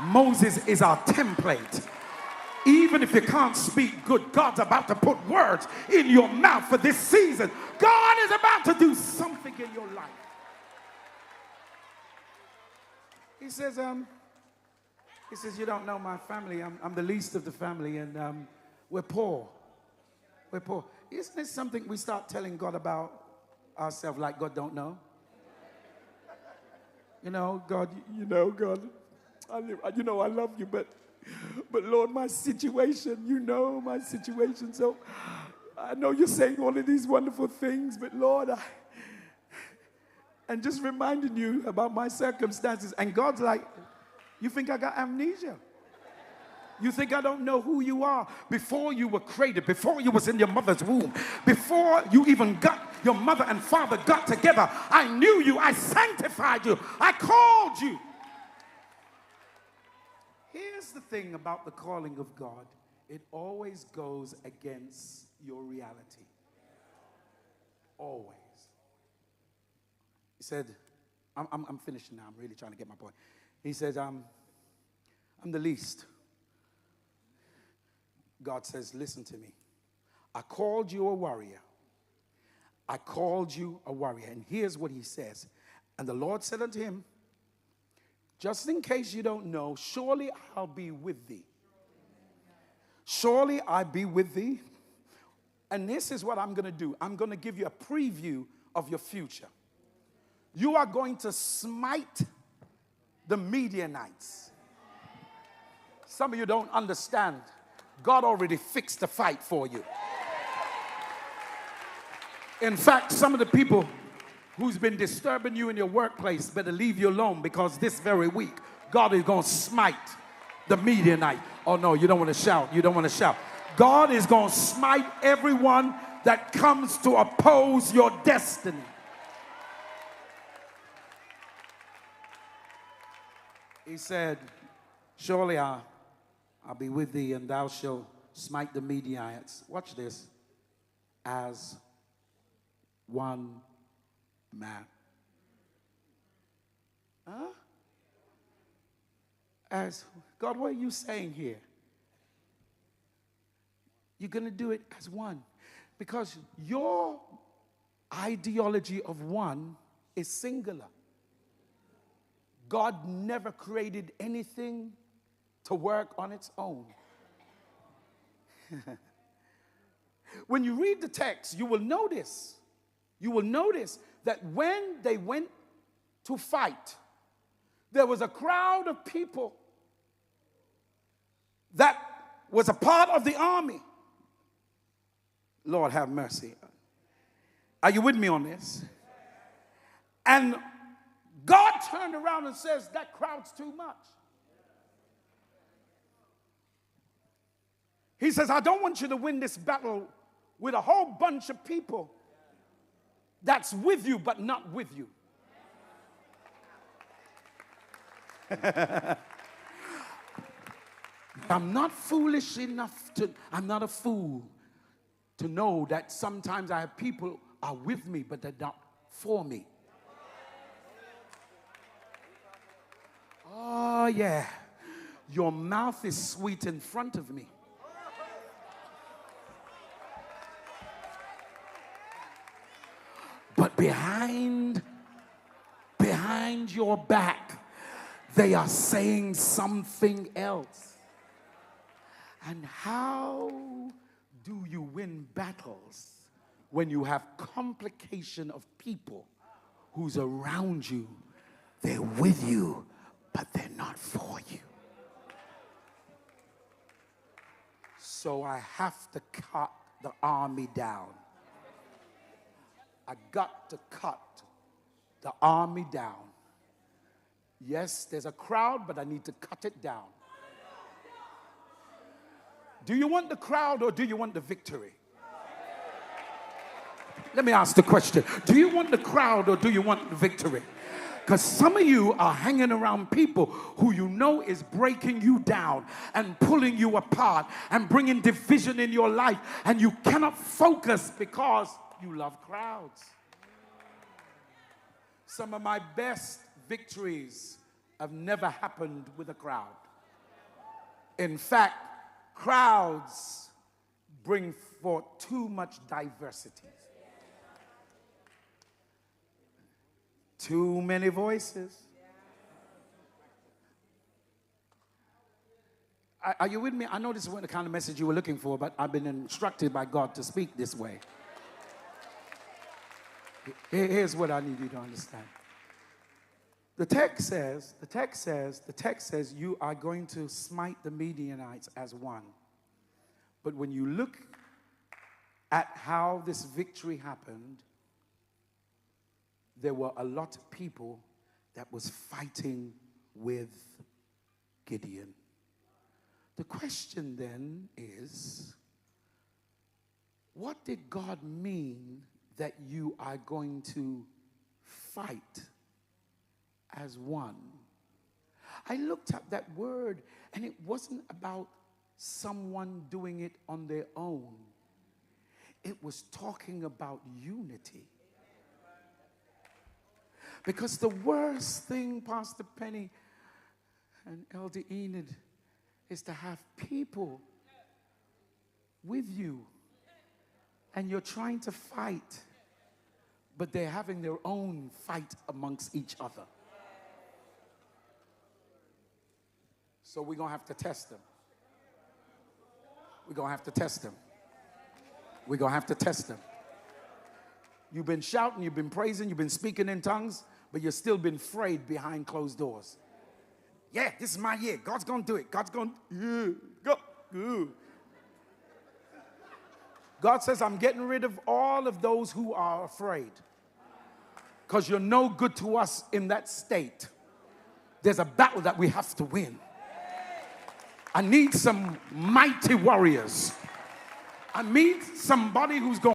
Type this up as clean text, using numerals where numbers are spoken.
Moses is our template. Even if you can't speak good, God's about to put words in your mouth for this season. God is about to do something in your life. He says, you don't know my family. I'm the least of the family, and we're poor. We're poor. Isn't it something we start telling God about ourselves like God don't know? God, God, I love you, but Lord, my situation, my situation. So I know you're saying all of these wonderful things, but Lord, and just reminding you about my circumstances. And God's like, you think I got amnesia? You think I don't know who you are? Before you were created, before you was in your mother's womb, before you even your mother and father got together, I knew you, I sanctified you, I called you. Here's the thing about the calling of God. It always goes against your reality. Always. He said, I'm finishing now. I'm really trying to get my point. He said, I'm the least. God says, listen to me. I called you a warrior. I called you a warrior. And here's what he says. And the Lord said unto him, just in case you don't know, surely I'll be with thee. Surely I'll be with thee. And this is what I'm going to do. I'm going to give you a preview of your future. You are going to smite the Midianites. Some of you don't understand. God already fixed the fight for you. In fact, some of the people who's been disturbing you in your workplace better leave you alone, because this very week, God is going to smite the Midianite. Oh no, you don't want to shout. You don't want to shout. God is going to smite everyone that comes to oppose your destiny. He said, surely I'll be with thee, and thou shalt smite the Midianites. Watch this. As one man. Huh? As God, what are you saying here? You're going to do it as one. Because your ideology of one is singular. God never created anything to work on its own. When you read the text, you will notice that when they went to fight, there was a crowd of people that was a part of the army. Lord have mercy. Are you with me on this? And God turned around and says, that crowd's too much. He says, I don't want you to win this battle with a whole bunch of people that's with you but not with you. I'm not foolish enough I'm not a fool to know that sometimes I have people are with me but they're not for me. Oh yeah, your mouth is sweet in front of me. But behind your back, they are saying something else. And how do you win battles when you have complication of people who's around you? They're with you, but they're not for you. So I have to cut the army down. I got to cut the army down. Yes, there's a crowd, but I need to cut it down. Do you want the crowd or do you want the victory? Let me ask the question. Do you want the crowd or do you want the victory? Because some of you are hanging around people who you know is breaking you down and pulling you apart and bringing division in your life, and you cannot focus because you love crowds. Some of my best victories have never happened with a crowd. In fact, crowds bring forth too much diversity. Too many voices. Are you with me? I know this isn't the kind of message you were looking for, but I've been instructed by God to speak this way. Here's what I need you to understand. The text says, you are going to smite the Midianites as one. But when you look at how this victory happened, there were a lot of people that was fighting with Gideon. The question then is, what did God mean that you are going to fight as one? I looked up that word, and it wasn't about someone doing it on their own. It was talking about unity. Because the worst thing, Pastor Penny and Elder Enid, is to have people with you and you're trying to fight, but they're having their own fight amongst each other. So we're going to have to test them. We're going to have to test them. We're going to have to test them. You've been shouting, you've been praising, you've been speaking in tongues, but you've still been afraid behind closed doors. Yeah, this is my year. God's going to do it. God's going to go. God says, I'm getting rid of all of those who are afraid. Because you're no good to us in that state. There's a battle that we have to win. I need some mighty warriors. I need somebody who's going